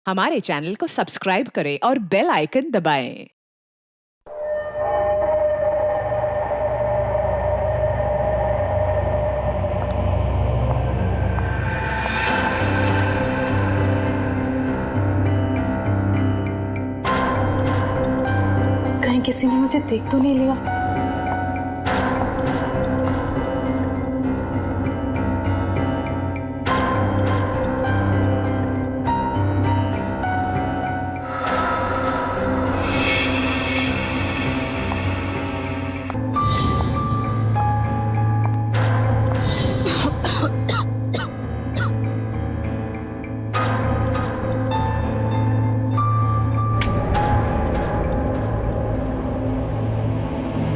हमारे चैनल को सब्सक्राइब करें और बेल आइकन दबाएं। कहीं किसी ने मुझे देख तो नहीं लिया।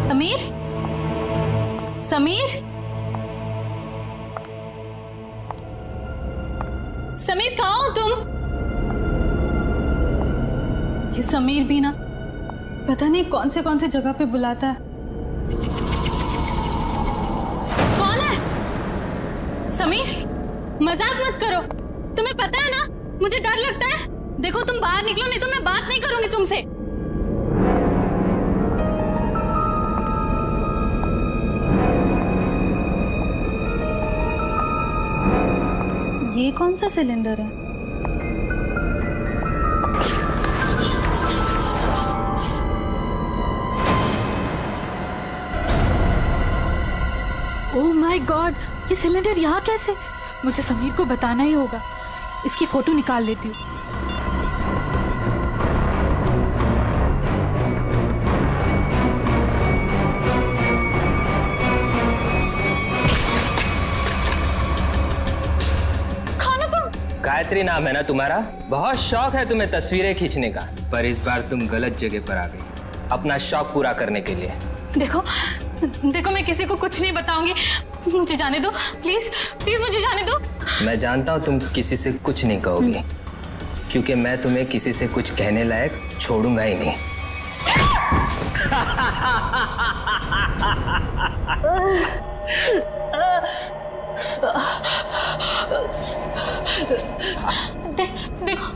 समीर, समीर, समीर कहाँ हो तुम? ये समीर भी ना पता नहीं कौन से जगह पे बुलाता है। कौन है? समीर, मजाक मत करो। तुम्हें पता है ना मुझे डर लगता है। देखो तुम बाहर निकलो नहीं तो मैं बात नहीं करूंगी तुमसे। ये कौन सा सिलेंडर है? ओह माय गॉड, ये सिलेंडर यहाँ कैसे? मुझे समीर को बताना ही होगा। इसकी फोटो निकाल लेती हूँ। गायत्री नाम है ना तुम्हारा? बहुत शौक है तुम्हें तस्वीरें खींचने का, पर इस बार तुम गलत जगह पर आ गई अपना शौक पूरा करने के लिए। देखो देखो, मैं किसी को कुछ नहीं बताऊंगी। मुझे जाने दो प्लीज, प्लीज मुझे जाने दो। मैं जानता हूँ तुम किसी से कुछ नहीं कहोगी, क्योंकि मैं तुम्हें किसी से कुछ कहने लायक छोड़ूंगा ही नहीं। देखो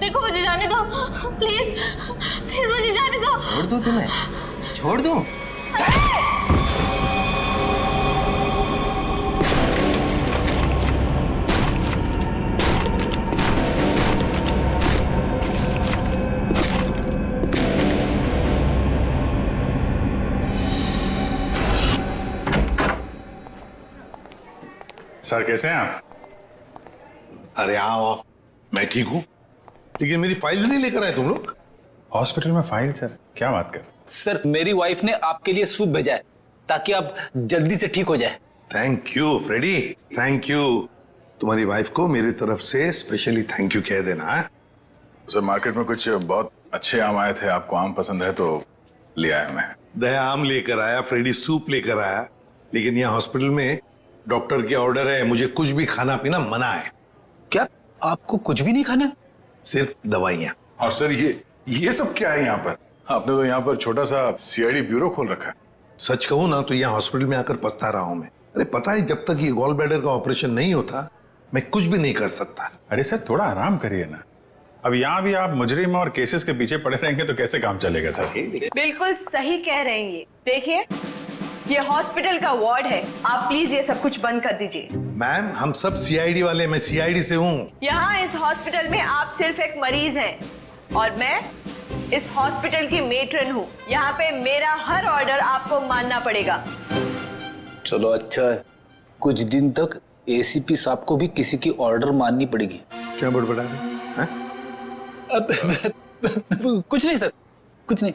देखो, मुझे जाने दो प्लीज, प्लीज मुझे जाने दो। छोड़ दूं तुम्हें? छोड़ दूं? सर कैसे हैं आप? अरे आओ, मैं ठीक हूँ, लेकिन मेरी फाइल नहीं लेकर आए तुम लोग। हॉस्पिटल में फाइल? सर क्या बात कर। सर मेरी वाइफ ने आपके लिए सूप भेजा है ताकि आप जल्दी से ठीक हो जाए। Thank you Freddy, thank you. तुम्हारी वाइफ को मेरी तरफ से स्पेशली थैंक यू कह देना है। सर मार्केट में कुछ बहुत अच्छे आम आए थे, आपको आम पसंद है तो ले आया मैं। दया आम लेकर आया, फ्रेडी सूप लेकर आया, लेकिन यहाँ हॉस्पिटल में डॉक्टर के ऑर्डर है, मुझे कुछ भी खाना पीना मना है। क्या आपको कुछ भी नहीं खाना है? सिर्फ दवाइयाँ। और सर ये सब क्या है यहाँ पर? आपने तो यहाँ पर छोटा सा सीआईडी ब्यूरो खोल रखा है। सच कहूँ ना तो यहाँ हॉस्पिटल में आकर पछता रहा हूँ मैं। अरे पता है, जब तक ये गॉल ब्लैडर का ऑपरेशन नहीं होता मैं कुछ भी नहीं कर सकता। अरे सर थोड़ा आराम करिए ना। अब यहाँ भी आप मुजरिम और केसेस के पीछे पड़े रहेंगे तो कैसे काम चलेगा सर? बिल्कुल सही कह रहे हैं। ये देखिए, ये हॉस्पिटल का वार्ड है। आप प्लीज ये सब कुछ बंद कर दीजिए। मैम हम सब सीआईडी वाले, मैं सीआईडी से हूँ। यहाँ इस हॉस्पिटल में आप सिर्फ एक मरीज हैं और मैं इस हॉस्पिटल की मेट्रन हूँ। यहाँ पे मेरा हर ऑर्डर आपको मानना पड़ेगा। चलो अच्छा है, कुछ दिन तक एसीपी साहब को भी किसी की ऑर्डर माननी पड़ेगी। क्या बड़बड़ा रहे? कुछ नहीं सर, कुछ नहीं।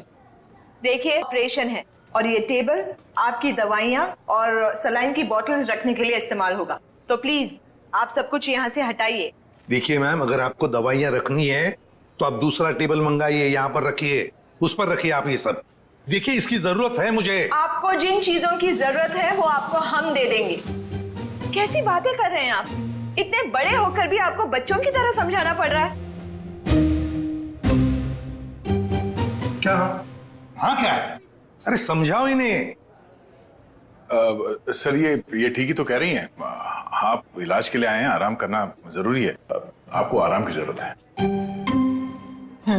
देखिए, ऑपरेशन है और ये टेबल आपकी दवाइयाँ और सलाइन की बोतल्स रखने के लिए इस्तेमाल होगा, तो प्लीज आप सब कुछ यहाँ से हटाइए। देखिए मैम, अगर आपको दवाइयाँ रखनी है तो आप दूसरा टेबल मंगाइए, यहाँ पर रखिए, उस पर रखिए आप ये सब। देखिए इसकी जरूरत है मुझे। आपको जिन चीजों की जरूरत है वो आपको हम दे देंगे। कैसी बातें कर रहे हैं आप? इतने बड़े होकर भी आपको बच्चों की तरह समझाना पड़ रहा है। क्या? हाँ क्या है? अरे समझाओ इन्हें। सर ये ठीक ही तो कह रही हैं। आप इलाज के लिए आए हैं, आराम करना जरूरी है। आपको आराम की जरूरत है। ये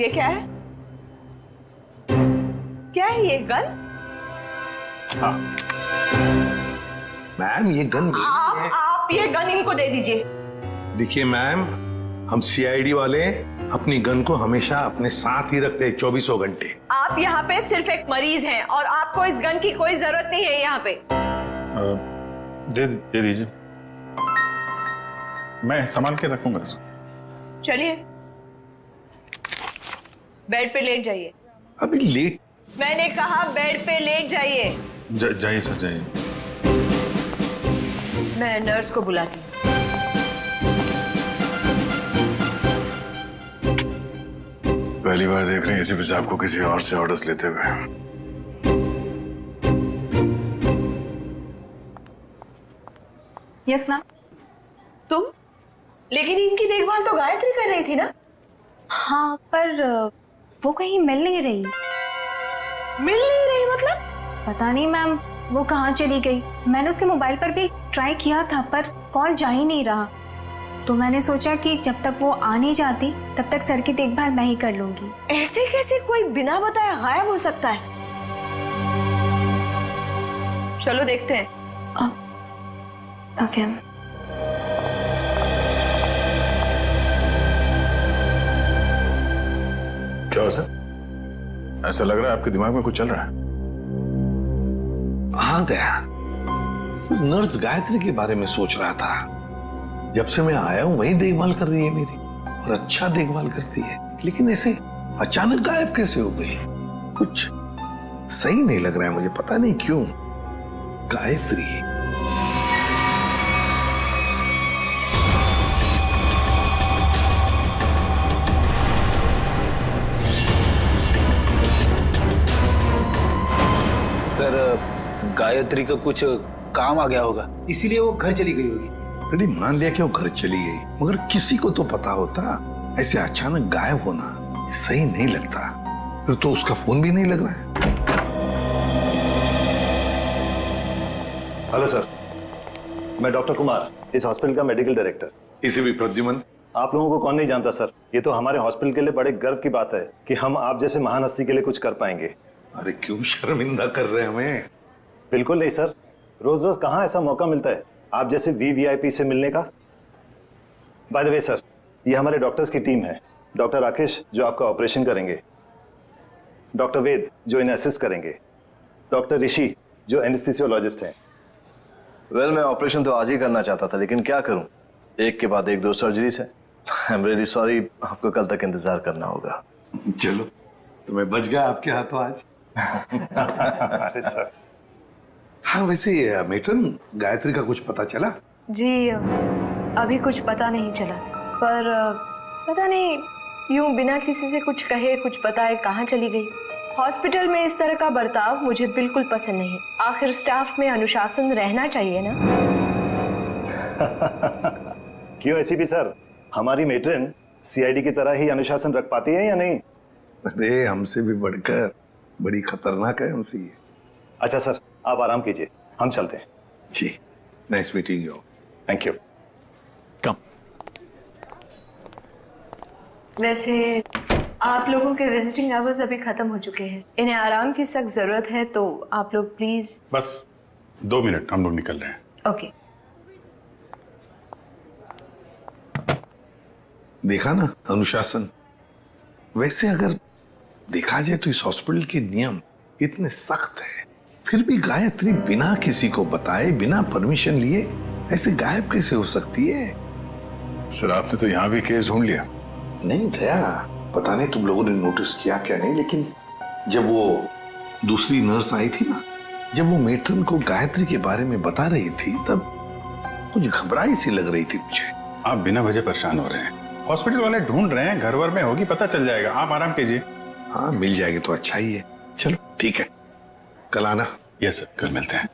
क्या है? क्या है ये गन? हाँ मैम, ये गन आप ये गन इनको दे दीजिए। देखिए मैम, हम सीआईडी वाले अपनी गन को हमेशा अपने साथ ही रखते हैं 24 घंटे। आप यहाँ पे सिर्फ एक मरीज हैं और आपको इस गन की कोई जरूरत नहीं है यहाँ पे। दे दीजिए, मैं संभाल के रखूंगा इसको। चलिए बेड पे लेट जाइए। अभी लेट? मैंने कहा बेड पे लेट जाइए। जाइए सर, जाइए। मैं नर्स को बुलाती हूँ। पहली बार देख रहे हैं एसीपी साहब को किसी और से ऑर्डर्स लेते हुए। Yes ma'am. तुम? लेकिन इनकी देखभाल तो गायत्री कर रही थी ना? हाँ, पर वो कहीं मिल नहीं रही। मिल नहीं रही मतलब? पता नहीं मैम, वो कहाँ चली गई। मैंने उसके मोबाइल पर भी ट्राई किया था पर कॉल जा ही नहीं रहा। तो मैंने सोचा कि जब तक वो आ नहीं जाती तब तक सर की देखभाल मैं ही कर लूंगी। ऐसे कैसे कोई बिना बताए गायब हो सकता है? चलो देखते हैं। ओके। क्या हो सर, ऐसा लग रहा है आपके दिमाग में कुछ चल रहा है? हाँ दया, उस नर्स गायत्री के बारे में सोच रहा था। जब से मैं आया हूं वही देखभाल कर रही है मेरी, और अच्छा देखभाल करती है, लेकिन ऐसे अचानक गायब कैसे हो गई? कुछ सही नहीं लग रहा है मुझे, पता नहीं क्यों। गायत्री सर, गायत्री का कुछ काम आ गया होगा, इसीलिए वो घर चली गई होगी। अरे मान लिया कि वो घर चली गई, मगर किसी को तो पता होता। ऐसे अचानक गायब होना ये सही नहीं लगता। फिर तो उसका फोन भी नहीं लग रहा है। हेलो सर, मैं डॉक्टर कुमार, इस हॉस्पिटल का मेडिकल डायरेक्टर। इसे भी प्रद्युमन। आप लोगों को कौन नहीं जानता सर, ये तो हमारे हॉस्पिटल के लिए बड़े गर्व की बात है कि हम आप जैसे महान हस्ती के लिए कुछ कर पाएंगे। अरे क्यों शर्मिंदा कर रहे हैं हमें? बिल्कुल नहीं सर, रोज रोज कहाँ ऐसा मौका मिलता है आप जैसे वीवीआईपी से मिलने का। बाय द वे सर, ये हमारे डॉक्टर्स की टीम है। डॉक्टर राकेश जो आपका ऑपरेशन करेंगे, डॉक्टर वेद जो इन्हें असिस्ट करेंगे, डॉक्टर ऋषि जो एनेस्थीसियोलॉजिस्ट हैं। वेल, मैं ऑपरेशन तो आज ही करना चाहता था, लेकिन क्या करूं, एक के बाद एक दो सर्जरीज हैं। आई एम रियली सॉरी, आपको कल तक इंतजार करना होगा। चलो, तो मैं बच गया आपके हाथों आज। अरे सर। हाँ वैसे मेट्रन, गायत्री का कुछ पता चला? जी अभी कुछ पता नहीं चला, पर पता नहीं यूं बिना किसी से कुछ कहे कुछ बताए कहाँ चली गई। हॉस्पिटल में इस तरह का बर्ताव मुझे बिल्कुल पसंद नहीं। आखिर स्टाफ में अनुशासन रहना चाहिए ना। क्यों एसीपी सर, हमारी मेट्रन सीआईडी की तरह ही अनुशासन रख पाती है या नहीं? अरे हमसे भी बढ़कर बड़ी खतरनाक है हमसे ये। अच्छा सर, आप आराम कीजिए, हम चलते हैं। जी, nice meeting you. Thank you. Come. वैसे आप लोगों के विजिटिंग आवर्स अभी खत्म हो चुके हैं, इन्हें आराम की सख्त जरूरत है, तो आप लोग प्लीज। बस 2 मिनट, हम लोग निकल रहे हैं। ओके। देखा ना अनुशासन। वैसे अगर देखा जाए तो इस हॉस्पिटल के नियम इतने सख्त है, फिर भी गायत्री बिना किसी को बताए, बिना परमिशन लिए ऐसे गायब कैसे हो सकती है? सर, आपने तो यहाँ भी केस ढूंढ लिया। नहीं दया, पता नहीं तुम लोगों ने नोटिस किया क्या नहीं, लेकिन जब वो दूसरी नर्स आई थी ना, जब वो मेट्रन को गायत्री के बारे में बता रही थी, तब कुछ घबराई सी लग रही थी मुझे। आप बिना वजह परेशान हो रहे हैं, हॉस्पिटल वाले ढूंढ रहे हैं, घर वर में होगी, पता चल जाएगा। आप आराम कीजिए। हाँ मिल जाएगी तो अच्छा ही है। चलो ठीक है, कल आना। यस सर, कल मिलते हैं।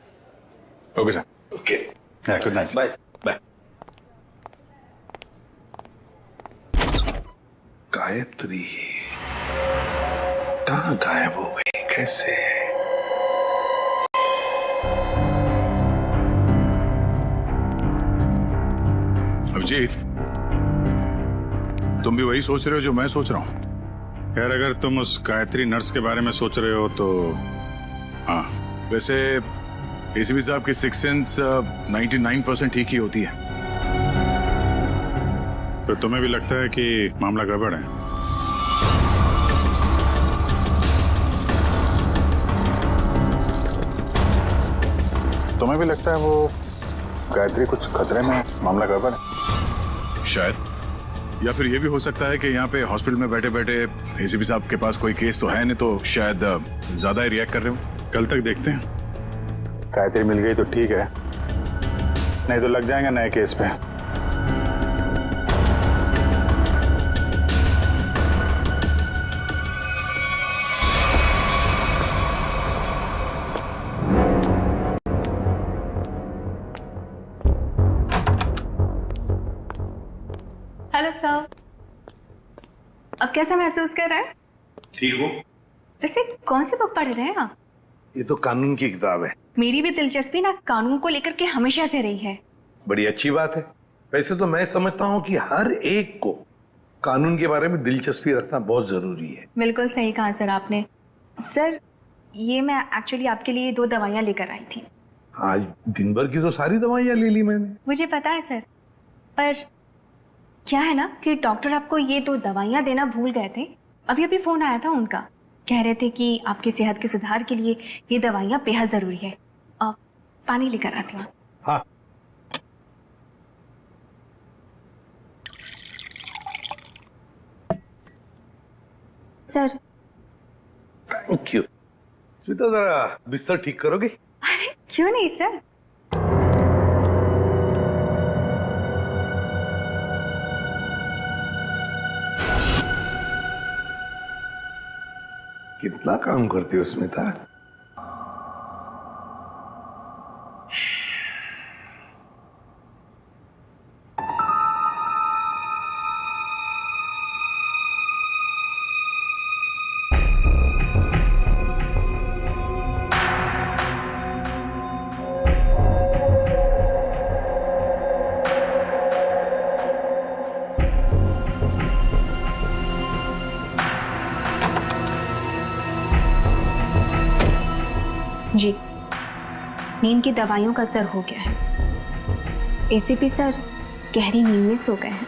Okay sir. Okay, good night. Bye. Bye. Gayatri कहाँ गायब हो गई, कैसे? अभिजीत, तुम भी वही सोच रहे हो जो मैं सोच रहा हूँ? खैर, अगर तुम उस गायत्री नर्स के बारे में सोच रहे हो तो हाँ, वैसे एसीपी साहब की सिक्स सेंस 99% ठीक ही होती है। तो तुम्हें भी लगता है कि मामला गड़बड़ है? तुम्हें भी लगता है वो गायत्री कुछ खतरे में, मामला गड़बड़ है? शायद, या फिर ये भी हो सकता है कि यहाँ पे हॉस्पिटल में बैठे बैठे एसीपी साहब के पास कोई केस तो है नहीं, तो शायद ज्यादा ही रिएक्ट कर रहे हो। कल तक देखते हैं। गायत्री मिल गई तो ठीक है, नहीं तो लग जाएंगे नए केस पे। हेलो सर, अब कैसा महसूस कर रहे हैं? ठीक हो? वैसे कौन सी बुक पढ़ रहे हैं आप? ये तो कानून की किताब है। मेरी भी दिलचस्पी ना कानून को लेकर के हमेशा से रही है। बड़ी अच्छी बात है। वैसे तो मैं समझता हूँ कि हर एक को कानून के बारे में दिलचस्पी रखना बहुत जरूरी है। बिल्कुल सही कहा सर आपने। सर, ये मैं एक्चुअली आपके लिए 2 दवाइयाँ लेकर आई थी। आज दिन भर की तो सारी दवाइयाँ ले ली मैंने। मुझे पता है सर, पर क्या है ना कि डॉक्टर आपको ये 2 दवाइयाँ देना भूल गए थे। अभी अभी फोन आया था उनका, कह रहे थे कि आपकी सेहत के सुधार के लिए ये दवाइयाँ बेहद जरूरी है। अब पानी लेकर आती हूँ। हाँ, सर। Thank you. स्मिता, जरा बिस्तर ठीक करोगे? अरे क्यों नहीं सर। कितना काम करती हो स्मिता? जी, नींद की दवाइयों का असर हो गया है। एसीपी सर गहरी नींद में सो गए हैं।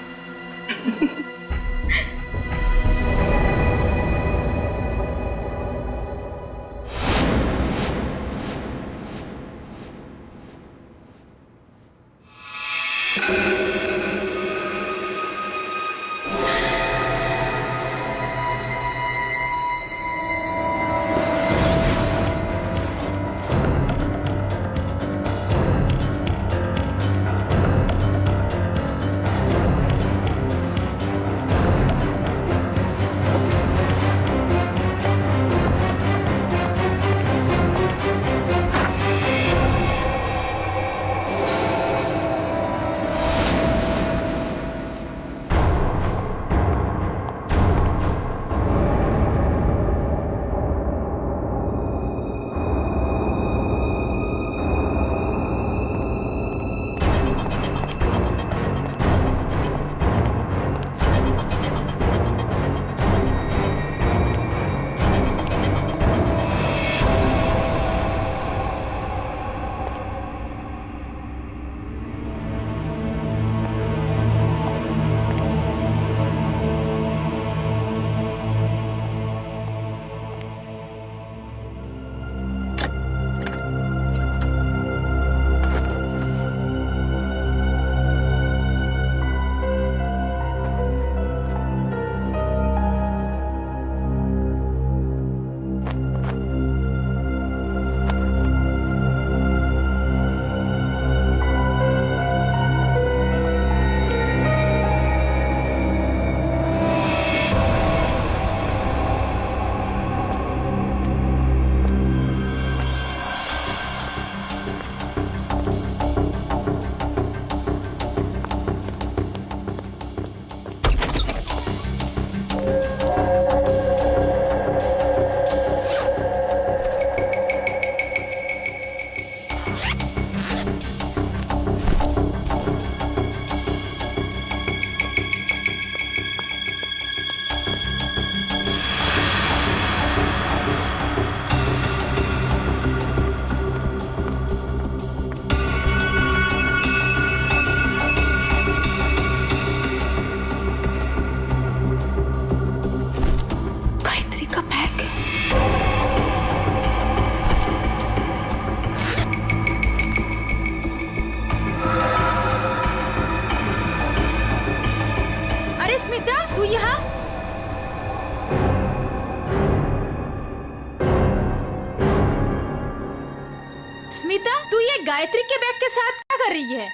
गायत्री के बैग के साथ क्या कर रही है?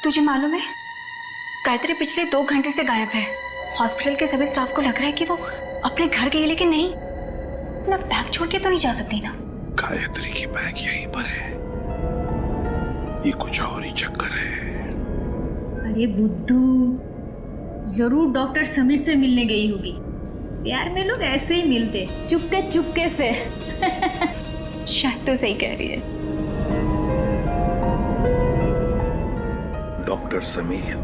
तुझे मालूम है, गायत्री पिछले 2 घंटे से गायब है। हॉस्पिटल के सभी स्टाफ को लग रहा है कि वो अपने घर गई, लेकिन नहीं, अपना बैग छोड़ के तो नहीं जा सकती ना। गायत्री की बैग यहीं पर है, ये कुछ और ही चक्कर है। अरे बुद्धू, जरूर डॉक्टर समीर से मिलने गई होगी। प्यार में लोग ऐसे ही मिलते, चुपके से। शायद तो सही कह रही है। डॉक्टर समीर,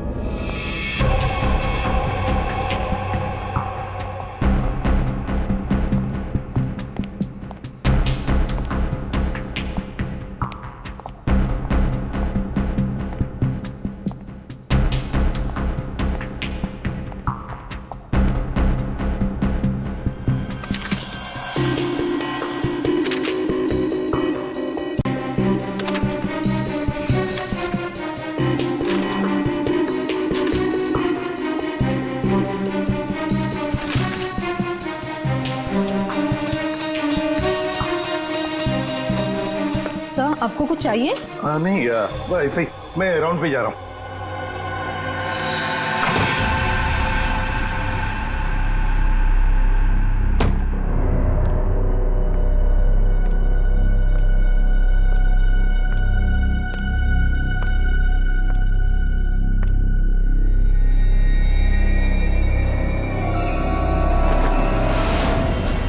आपको कुछ चाहिए? नहीं, ऐसे ही मैं राउंड पे जा रहा हूँ।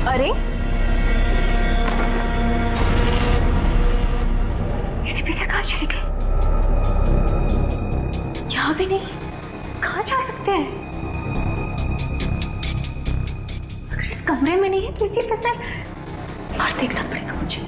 अरे एसीपी सर कहाँ चले गए? यहाँ भी नहीं, कहाँ जा सकते हैं? अगर इस कमरे में नहीं है तो एसीपी सर बाहर देखना पड़ेगा मुझे।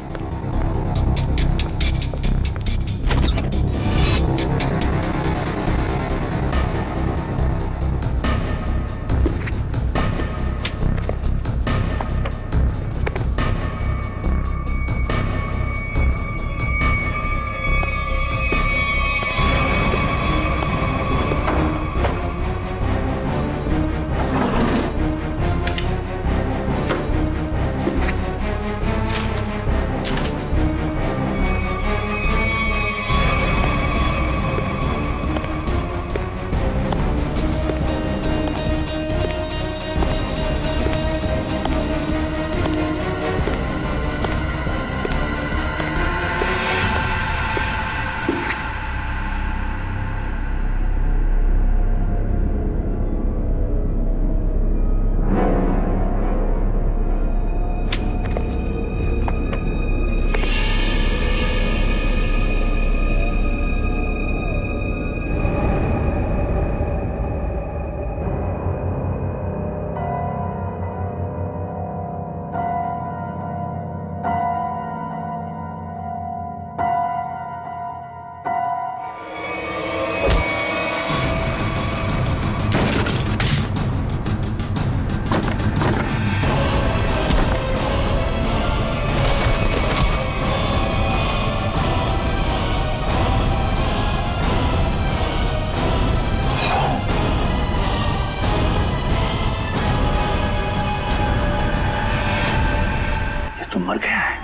मर गया है।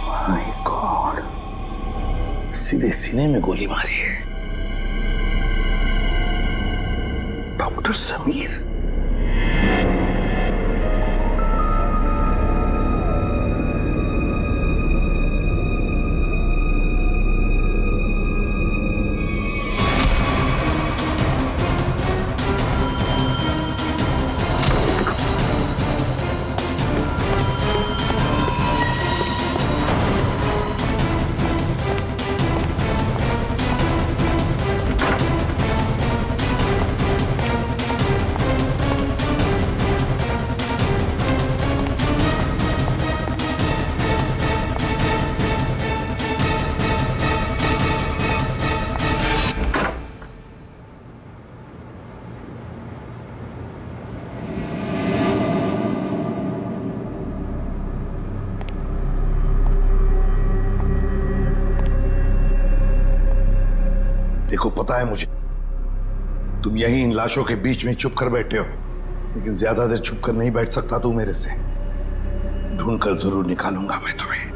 माय गॉड, सीधे सीने में गोली मारी है। डॉक्टर समीर, देखो पता है मुझे तुम यहीं इन लाशों के बीच में चुप कर बैठे हो, लेकिन ज्यादा देर चुप कर नहीं बैठ सकता तू मेरे से। ढूंढ कर जरूर निकालूंगा मैं तुम्हें।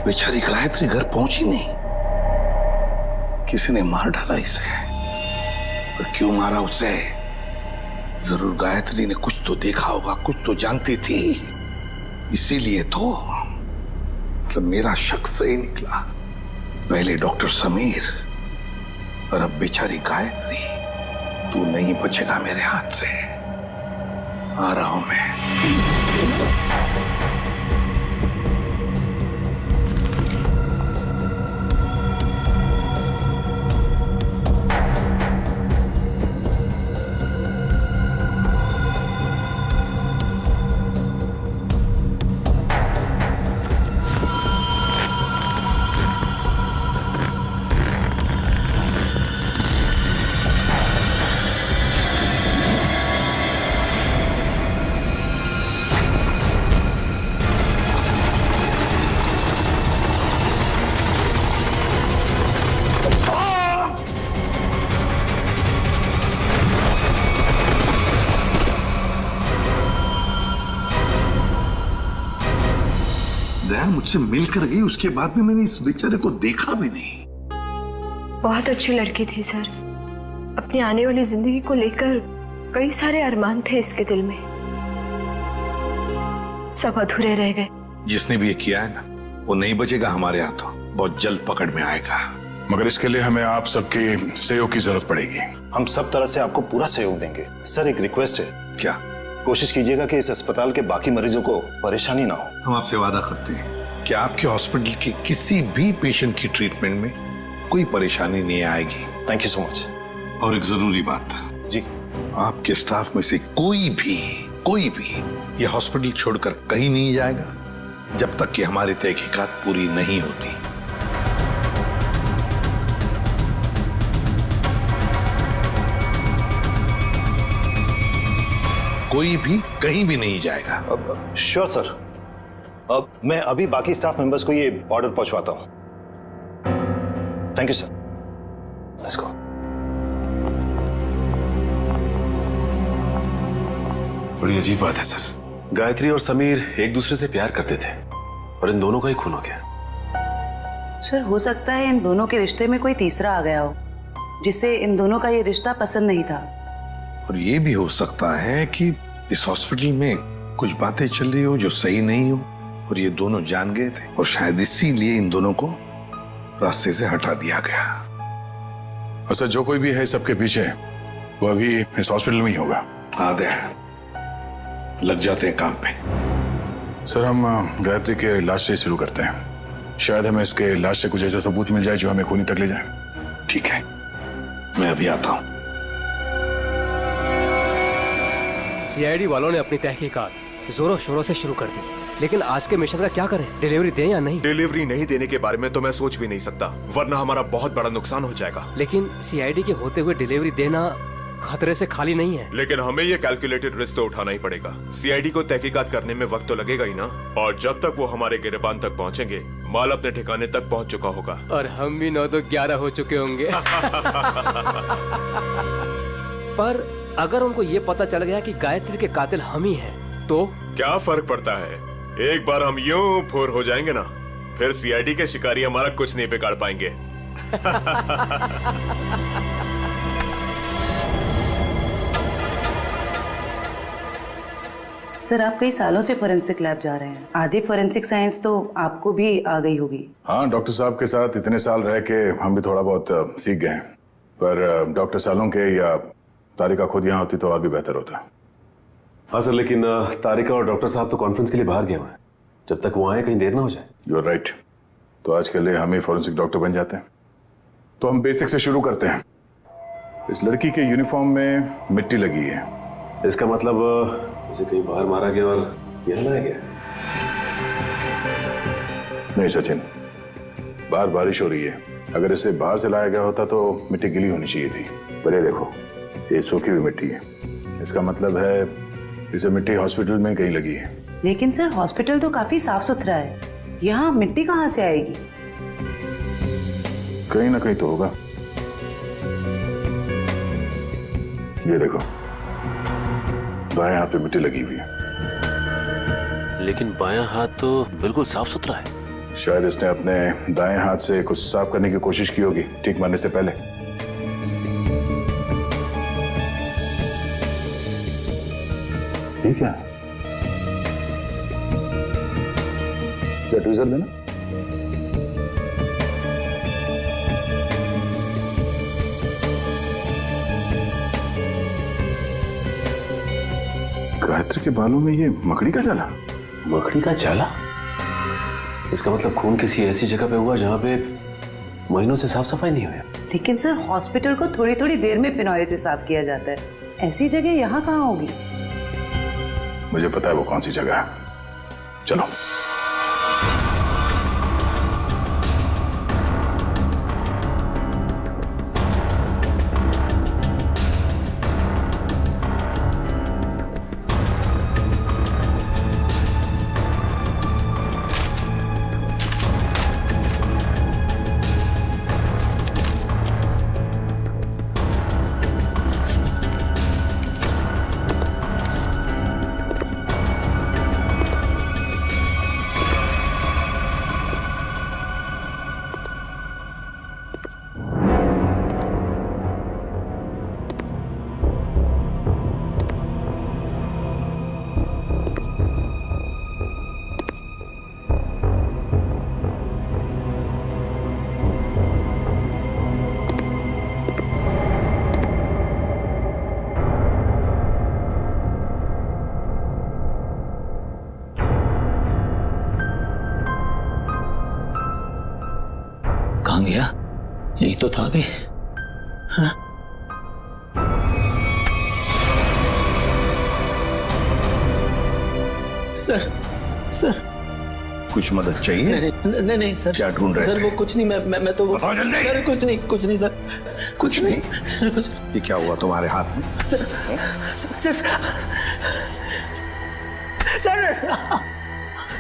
बेचारी गायत्री घर पहुंची नहीं। किसी ने मार डाला इसे। पर क्यों मारा उसे? जरूर गायत्री ने कुछ तो देखा होगा, कुछ तो जानती थी, इसीलिए तो। मतलब मेरा शक सही निकला। पहले डॉक्टर समीर और अब बेचारी गायत्री। तू नहीं बचेगा मेरे हाथ से। आ रहा हूं मैं। दया मुझसे मिलकर गई, उसके बाद भी मैंने इस बेचारे को देखा भी नहीं। बहुत अच्छी लड़की थी सर। अपनी आने वाली जिंदगी को लेकर कई सारे अरमान थे इसके दिल में, सब अधूरे रह गए। जिसने भी ये किया है ना, वो नहीं बचेगा हमारे हाथों। बहुत जल्द पकड़ में आएगा। मगर इसके लिए हमें आप सबके सहयोग की जरूरत पड़ेगी। हम सब तरह से आपको पूरा सहयोग देंगे। सर एक रिक्वेस्ट है, क्या? कोशिश कीजिएगा कि इस अस्पताल के बाकी मरीजों को परेशानी ना हो। हम आपसे वादा करते हैं कि आपके हॉस्पिटल के किसी भी पेशेंट की ट्रीटमेंट में कोई परेशानी नहीं आएगी। Thank you so much. और एक जरूरी बात जी, आपके स्टाफ में से कोई भी ये हॉस्पिटल छोड़कर कहीं नहीं जाएगा जब तक कि हमारी तहकीकात पूरी नहीं होती। कोई भी कहीं भी नहीं जाएगा। Sure sir. अब मैं अभी बाकी स्टाफ मेंबर्स को ये ऑर्डर पहुंचवाता हूं। Thank you sir. Let's go. बड़ी अजीब बात है सर। गायत्री और समीर एक दूसरे से प्यार करते थे और इन दोनों का ही खून हो गया। सर हो सकता है इन दोनों के रिश्ते में कोई तीसरा आ गया हो, जिससे इन दोनों का ये रिश्ता पसंद नहीं था। और ये भी हो सकता है कि इस हॉस्पिटल में कुछ बातें चल रही हो जो सही नहीं हो, और ये दोनों जान गए थे, और शायद इसीलिए इन दोनों को रास्ते से हटा दिया गया। अच्छा, जो कोई भी है सबके पीछे, वो अभी इस हॉस्पिटल में ही होगा। हाँ दे, लग जाते हैं काम पे। सर हम गायत्री के इलाज से शुरू करते हैं। शायद हमें इसके इलाज से कुछ ऐसा सबूत मिल जाए जो हमें खूनी तक ले जाए। ठीक है, मैं अभी आता हूं। सीआईडी वालों ने अपनी तहकीकात जोरों शोरों से शुरू कर दी, लेकिन आज के मिशन का क्या करें? डिलीवरी दें या नहीं? डिलीवरी नहीं देने के बारे में तो मैं सोच भी नहीं सकता, वरना हमारा बहुत बड़ा नुकसान हो जाएगा। लेकिन सीआईडी के होते हुए डिलीवरी देना खतरे से खाली नहीं है। लेकिन हमें ये कैलकुलेटेड रिस्क तो उठाना ही पड़ेगा। सीआईडी को तहकीकात करने में वक्त तो लगेगा ही ना, और जब तक वो हमारे गिरबान तक पहुंचेंगे, माल अपने ठिकाने तक पहुंच चुका होगा। और हम भी 9 तो 11 हो चुके होंगे। पर अगर उनको ये पता चल गया कि गायत्री के कातिल हम ही हैं, तो क्या फर्क पड़ता है? एक बार हम यूं फुर हो जाएंगे ना, फिर सीआईडी के शिकारी हमारा कुछ नहीं बिगाड़ पाएंगे। सर आप कई सालों से फोरेंसिक लैब जा रहे हैं, आधी फोरेंसिक साइंस तो आपको भी आ गई होगी। हाँ, डॉक्टर साहब के साथ इतने साल रह के हम भी थोड़ा बहुत सीख गए हैं। पर डॉक्टर सालों के या तारिका खुद यहाँ होती तो और भी बेहतर होता। हाँ सर, लेकिन तारिका और डॉक्टर साहब तो कॉन्फ्रेंस के लिए बाहर गए हुए हैं। जब तक वो आए कहीं देर ना हो जाए। You are right. तो आज के लिए हम ही फॉरेंसिक डॉक्टर बन जाते हैं। तो हम बेसिक से शुरू करते हैं। इस लड़की के यूनिफॉर्म में मिट्टी लगी है। इसका मतलब इसे कहीं बाहर मारा गया और यहाँ लाया गया? नहीं सचिन, बाहर बारिश हो रही है। अगर इसे बाहर से लाया गया होता तो मिट्टी गीली होनी चाहिए थी। पर ये देखो, ये सूखी हुई मिट्टी है। इसका मतलब है इसे मिट्टी हॉस्पिटल में कहीं लगी है। लेकिन सर हॉस्पिटल तो काफी साफ सुथरा है, यहाँ मिट्टी कहाँ से आएगी? कहीं ना कहीं तो होगा। ये देखो, बाएं हाथ पे मिट्टी लगी हुई है। लेकिन बायां हाथ तो बिल्कुल साफ सुथरा है। शायद इसने अपने दाएं हाथ से कुछ साफ करने की कोशिश की होगी ठीक मरने से पहले। ठीक है, क्या ट्वीजर देना? गायत्री के बालों में ये मकड़ी का जाला? मकड़ी का जाला? इसका मतलब खून किसी ऐसी जगह पे हुआ जहां पे महीनों से साफ सफाई नहीं हुई। लेकिन सर हॉस्पिटल को थोड़ी थोड़ी देर में फिनॉइल से साफ किया जाता है, ऐसी जगह यहाँ कहाँ होगी? मुझे पता है वो कौन सी जगह है, चलो। कहाँ गया? यही तो था अभी। हाँ? सर सर कुछ मदद चाहिए? नहीं नहीं सर। क्या ढूंढ रहे सर थे? वो कुछ नहीं, मैं तो वो सर कुछ नहीं सर। कुछ नहीं? सर कुछ। ये क्या हुआ तुम्हारे हाथ में? सर सर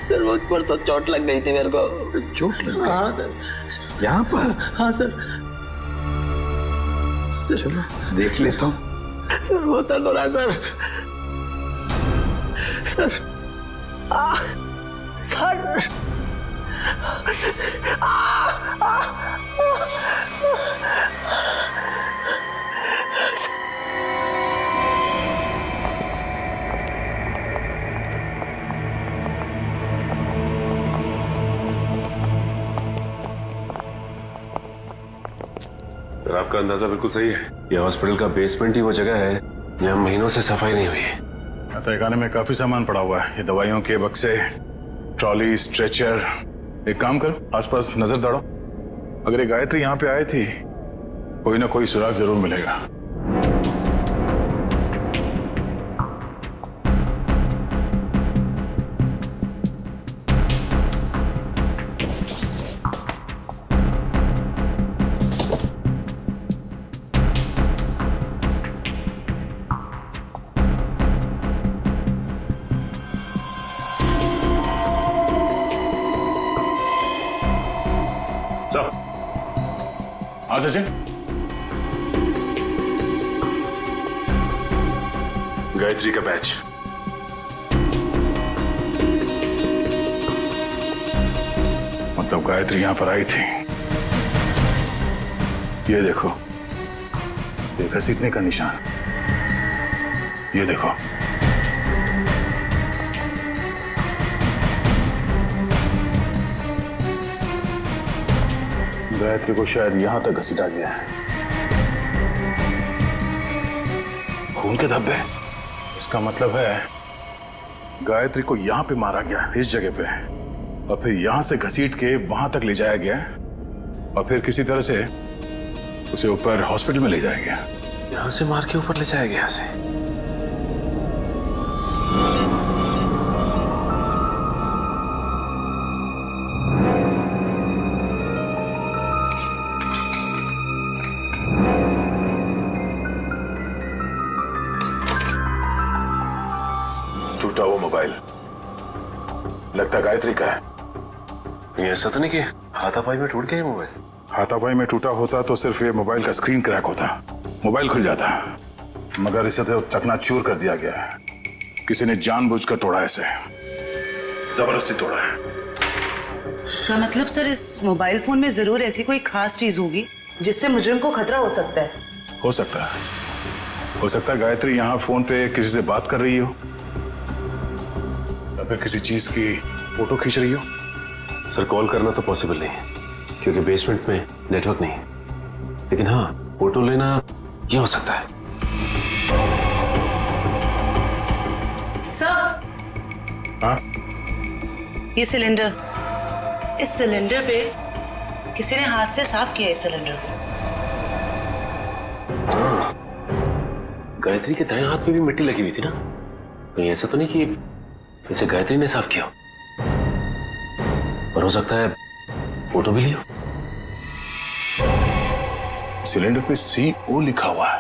सर वो परसों चोट लग गई थी मेरे को। चोट लग गई? हाँ सर। यहाँ पर? हाँ सर। चलो देख लेता हूँ। सर बहुत दर्द हो रहा है सर। सर सर तो आपका अंदाजा बिल्कुल सही है। ये हॉस्पिटल का बेसमेंट ही वो जगह है जहाँ महीनों से सफाई नहीं हुई है। तहखाने में काफी सामान पड़ा हुआ है, ये दवाइयों के बक्से, ट्रॉली, स्ट्रेचर। एक काम करो, आसपास नजर दौड़ो। अगर ये गायत्री यहाँ पे आई थी, कोई ना कोई सुराग जरूर मिलेगा। हाँ सचिन, गायत्री का बैच। मतलब गायत्री यहां पर आई थी। ये देखो, ये घसीटने का निशान, ये देखो। गायत्री को शायद यहां तक घसीटा गया है। खून के धब्बे, इसका मतलब है गायत्री को यहां पे मारा गया, इस जगह पे, और फिर यहां से घसीट के वहां तक ले जाया गया, और फिर किसी तरह से उसे ऊपर हॉस्पिटल में ले जाया गया। यहां से मार के ऊपर ले जाया गया उसे। टूटा वो मोबाइल लगता गायत्री का है। ये ऐसा तो नहीं कि हाथापाई में टूट गया मोबाइल? हाथापाई में टूटा होता तो सिर्फ ये मोबाइल का स्क्रीन क्रैक होता, मोबाइल खुल जाता, मगर इसे तो चकनाचूर कर दिया गया है। किसी ने जानबूझकर तोड़ा, इसे जबरदस्ती तोड़ा है। इसका मतलब सर इस मोबाइल फोन में जरूर ऐसी कोई खास चीज होगी जिससे मुजरिम को खतरा हो सकता है। हो सकता है, हो सकता है गायत्री यहाँ फोन पे किसी से बात कर रही हो या फिर किसी चीज की फोटो खींच रही हो। सर कॉल करना तो पॉसिबल नहीं है क्योंकि बेसमेंट में नेटवर्क नहीं है, लेकिन हाँ फोटो लेना ये हो सकता है। सर हाँ ये सिलेंडर, इस सिलेंडर पे किसी ने हाथ से साफ किया इस सिलेंडर को। गायत्री के दाएं हाथ में भी मिट्टी लगी हुई थी ना, कहीं ऐसा तो नहीं कि इसे गायत्री ने साफ किया, और हो सकता है फोटो भी लिया। सिलेंडर पे CO लिखा हुआ है।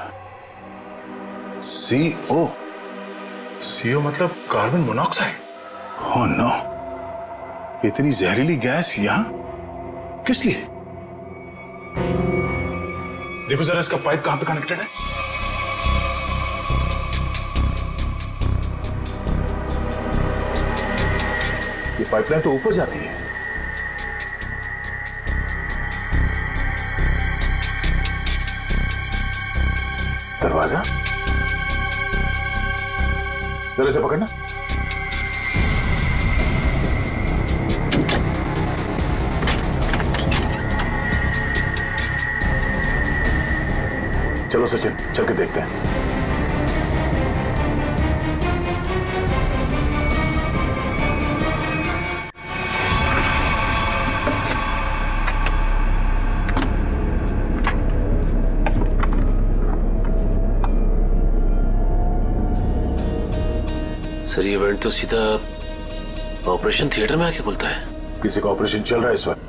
CO मतलब कार्बन मोनोऑक्साइड। ओह नो, इतनी जहरीली गैस यहां किस लिए? देखो जरा इसका पाइप कहां पे कनेक्टेड है। ये पाइपलाइन तो ऊपर जाती है। दरवाजा जरा से पकड़ना। चलो सचिन, चल के देखते हैं। सर ये वेंट तो सीधा ऑपरेशन थिएटर में आके खुलता है। किसी का ऑपरेशन चल रहा है इस वक्त।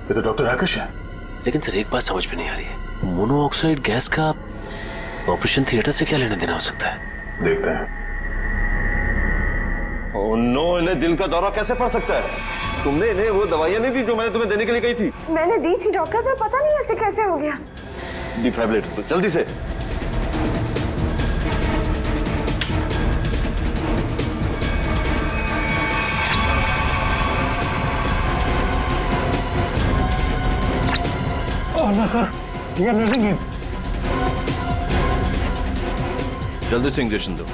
ये तो डॉक्टर राकेश है। लेकिन सर एक बात समझ में नहीं आ रही है, मोनोऑक्साइड गैस का ऑपरेशन थिएटर से क्या लेना देना हो सकता है? देखते हैं। ओह नो, इन्हें दिल का दौरा कैसे पड़ सकता है? तुमने इन्हें वो दवाइयां नहीं दी जो मैंने तुम्हें देने के लिए कही थी? मैंने दी थी डॉक्टर, पर पता नहीं ऐसे कैसे हो गया। डिफाइब्रिलेटर तो जल्दी से। सर ये नर्सिंग है। जल्दी से इंजेक्शन दो।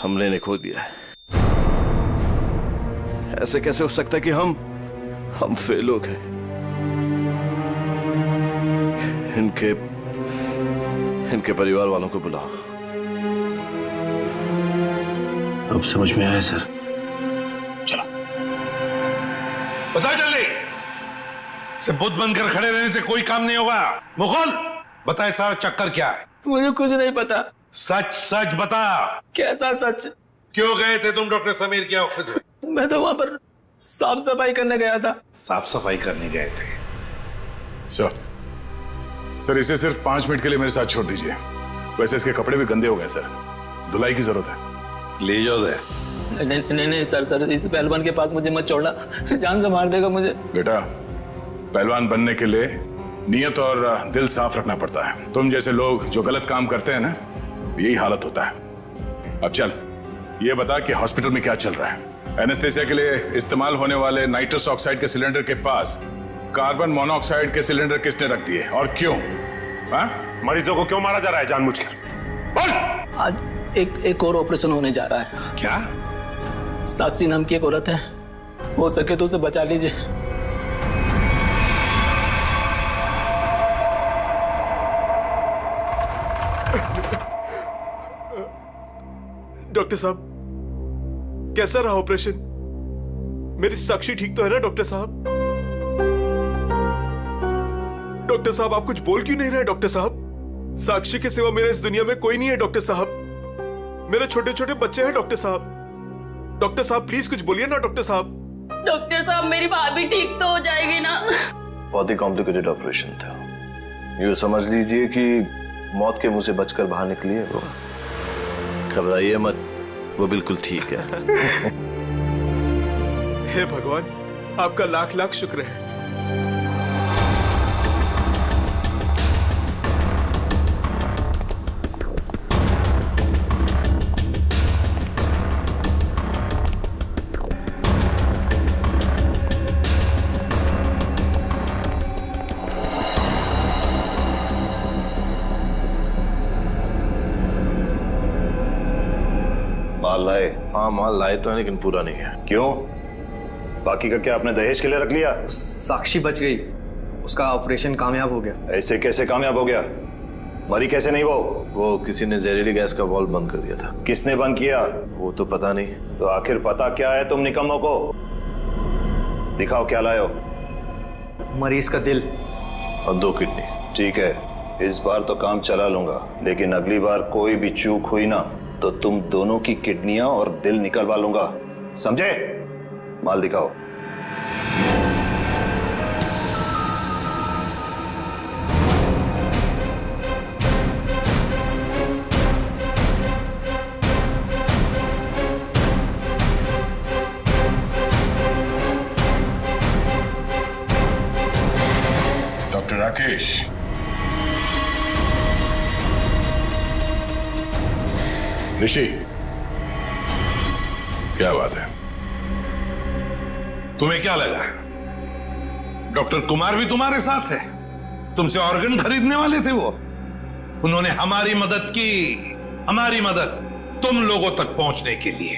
हमने इन्हें खो दिया है। ऐसे कैसे हो सकता है कि हम फेल हो गए? इनके परिवार वालों को बुलाओ। अब समझ में आया सर। चलो बताओ जल्दी। से बुद्ध बनकर खड़े रहने से कोई काम नहीं होगा। मुकुल बताए सारा चक्कर क्या है? मुझे कुछ नहीं पता। सच सच बता। कैसा सच? क्यों गए थे तुम डॉक्टर समीर के ऑफिस में? मैं तो वहां पर साफ सफाई करने गया था। साफ सफाई करने गए थे? सर इसे सिर्फ 5 मिनट के लिए मेरे साथ छोड़ दीजिए। वैसे इसके कपड़े भी गंदे हो गए सर, धुलाई की जरूरत है। ले जाओ दे। नहीं सर, इस पहलवान के पास मुझे मत छोड़ना, जान से मार देगा मुझे। बेटा, पहलवान बनने के लिए नियत और दिल साफ रखना पड़ता है। तुम जैसे लोग जो गलत काम करते हैं ना, यही हालत होता है। अब चल ये बता कि हॉस्पिटल में क्या चल रहा है? एनेस्थेसिया के लिए इस्तेमाल होने वाले नाइट्रस ऑक्साइड के सिलेंडर के पास कार्बन मोनोऑक्साइड के सिलेंडर किसने रख दिए और क्यों? मरीजों को क्यों मारा जा रहा है जानबूझकर? बोल। आज एक और ऑपरेशन होने जा रहा है। क्या? साक्षी नाम की एक औरत है, हो सके तो उसे बचा लीजिए। डॉक्टर साहब कैसा रहा ऑपरेशन? मेरी साक्षी ठीक तो है ना डॉक्टर साहब? डॉक्टर साहब आप कुछ बोल क्यों नहीं रहे? डॉक्टर साहब साक्षी के सिवा मेरे इस दुनिया में कोई नहीं है डॉक्टर साहब। मेरे छोटे छोटे बच्चे हैं डॉक्टर साहब। डॉक्टर साहब प्लीज कुछ बोलिए ना डॉक्टर साहब। डॉक्टर साहब मेरी भाभी ठीक तो हो जाएगी ना? बहुत ही कॉम्प्लिकेटेड ऑपरेशन था। यूँ समझ लीजिए कि मौत के मुंह से बचकर बाहर निकली है वो। घबराइए मत, वो बिल्कुल ठीक है। हे भगवान, आपका लाख लाख शुक्र है। माल लाए? हाँ माल लाए तो है लेकिन पूरा नहीं है। क्यों? बाकी का क्या आपने दहेज के लिए रख लिया? साक्षी बच गई, उसका ऑपरेशन कामयाब हो गया। ऐसे कैसे कामयाब हो गया? मरी कैसे नहीं वो किसी ने जहरीली गैस का वाल्व बंद कर दिया था। किसने बंद किया? वो तो पता नहीं। तो आखिर पता क्या है तुम निकम्मों को? दिखाओ क्या लाए हो। मरीज का दिल और 2 किडनी। ठीक है, इस बार तो काम चला लूंगा, लेकिन अगली बार कोई भी चूक हुई ना तो तुम दोनों की किडनियां और दिल निकलवा लूंगा, समझे? माल दिखाओ। डॉक्टर राकेश, ऋषि, क्या बात है? तुम्हें क्या लगा डॉक्टर कुमार भी तुम्हारे साथ है? तुमसे ऑर्गन खरीदने वाले थे वो। उन्होंने हमारी मदद की, हमारी मदद तुम लोगों तक पहुंचने के लिए।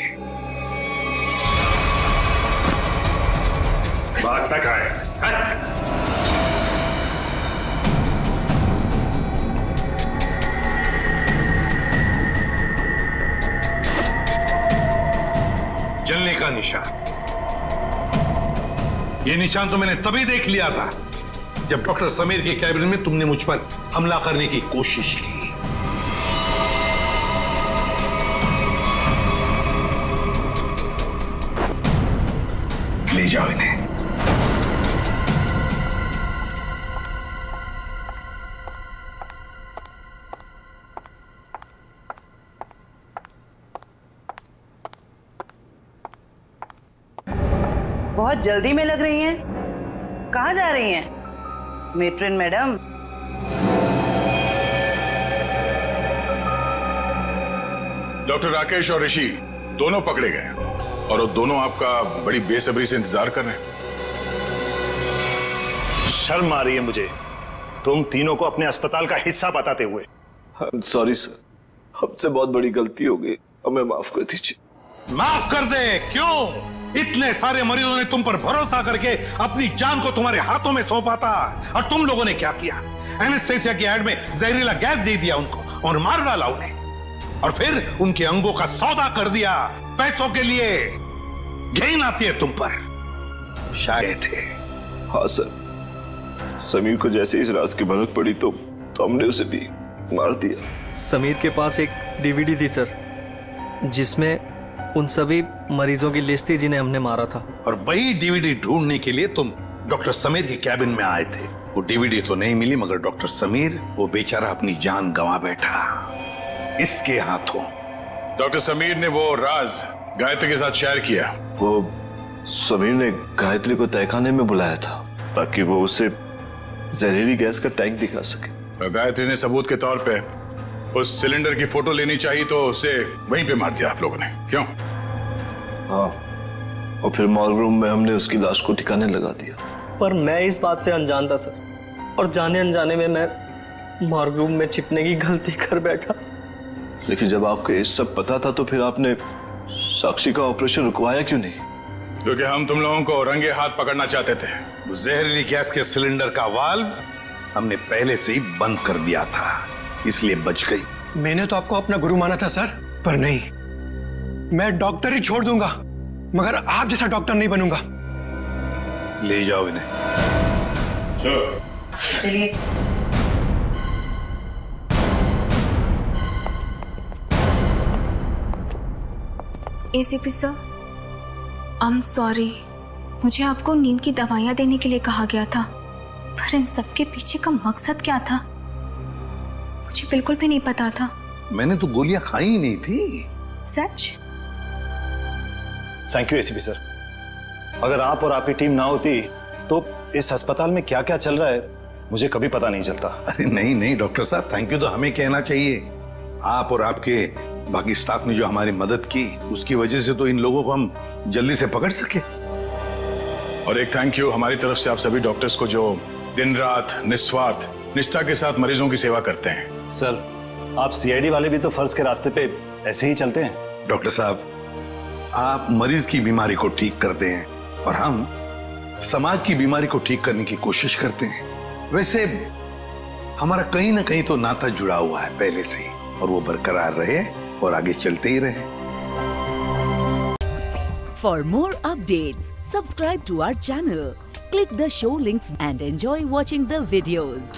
बात तक आए। जलने का निशान, ये निशान तो मैंने तभी देख लिया था जब डॉक्टर समीर के कैबिन में तुमने मुझ पर हमला करने की कोशिश की। ले जाओ इन्हें। बहुत जल्दी में लग रही हैं। कहाँ जा रही हैं मेट्रिन मैडम? डॉक्टर राकेश और ऋषि दोनों पकड़े गए और वो दोनों आपका बड़ी बेसब्री से इंतजार कर रहे हैं। शर्म आ रही है मुझे तुम तीनों को अपने अस्पताल का हिस्सा बताते हुए। सॉरी सर, हमसे बहुत बड़ी गलती हो गई, हमें माफ कर दीजिए। माफ कर दे? क्यों? इतने सारे मरीजों ने तुम पर भरोसा करके अपनी जान को तुम्हारे हाथों में सौंपा था, और तुम लोगों ने क्या किया? एनेस्थेसिया की एड में जहरीला गैस दे दिया उनको और मार डाला उन्हें, और फिर उनके अंगों का सौदा कर दिया पैसों के लिए। घिन आती है तुम पर। शायद थे। हाँ सर, समीर को जैसे इस राज की भनक पड़ी तो हमने उसे भी मार दिया। समीर के पास एक डीवीडी थी सर, जिसमें उन सभी मरीजों की लिस्ट थी जिन्हें हमने मारा था। और वही डीवीडी ढूंढने के लिए तुम डॉक्टर समीर के कैबिन में आए थे। वो डीवीडी तो नहीं मिली, मगर डॉक्टर समीर, वो बेचारा अपनी जान गंवा बैठा इसके हाथों। डॉक्टर समीर ने वो राज गायत्री के साथ शेयर किया। वो समीर ने गायत्री को तहखाने में बुलाया था ताकि वो उसे जहरीली गैस का टैंक दिखा सके। गायत्री ने सबूत के तौर पे उस सिलेंडर की फोटो लेनी चाहिए तो उसे वहीं पे मार दिया आप लोगों ने, क्यों? हाँ, और फिर मॉर्ग रूम में हमने उसकी लाश को ठिकाने लगा दिया। पर मैं इस बात से अनजान था सर, और जाने अनजाने में मैं मॉर्ग रूम में छिपने की गलती कर बैठा। लेकिन जब आपको ये सब पता था तो फिर आपने साक्षी का ऑपरेशन रुकवाया क्यों नहीं? क्योंकि हम तुम लोगों को रंगे हाथ पकड़ना चाहते थे। जहरीली गैस के सिलेंडर का वाल्व हमने पहले से ही बंद कर दिया था, इसलिए बच गई। मैंने तो आपको अपना गुरु माना था सर, पर नहीं, मैं डॉक्टर ही छोड़ दूंगा मगर आप जैसा डॉक्टर नहीं बनूंगा। ले जाओ इन्हें। चलिए। ACP sir, I am sorry. मुझे आपको नींद की दवाइयाँ देने के लिए कहा गया था, पर इन सब के पीछे का मकसद क्या था मुझे बिल्कुल भी नहीं पता था। मैंने तो गोलियां खाई ही नहीं थी। सच? Thank you ACP sir. अगर आप और आपकी टीम ना होती तो इस अस्पताल में क्या क्या चल रहा है मुझे कभी पता नहीं चलता। अरे नहीं नहीं डॉक्टर साहब, थैंक यू तो हमें कहना चाहिए। आप और आपके बाकी स्टाफ ने जो हमारी मदद की उसकी वजह से तो इन लोगों को हम जल्दी से पकड़ सके। और एक थैंक यू हमारी तरफ से आप सभी डॉक्टर्स को जो दिन रात निस्वार्थ निष्ठा के साथ मरीजों की सेवा करते हैं। सर, आप सीआईडी वाले भी तो फर्ज के रास्ते पे ऐसे ही चलते हैं। डॉक्टर साहब, आप मरीज की बीमारी को ठीक करते हैं और हम समाज की बीमारी को ठीक करने की कोशिश करते हैं। वैसे हमारा कहीं ना कहीं तो नाता जुड़ा हुआ है पहले से ही, और वो बरकरार रहे और आगे चलते ही रहे। For more updates, subscribe to our channel, click the show links and enjoy watching the videos.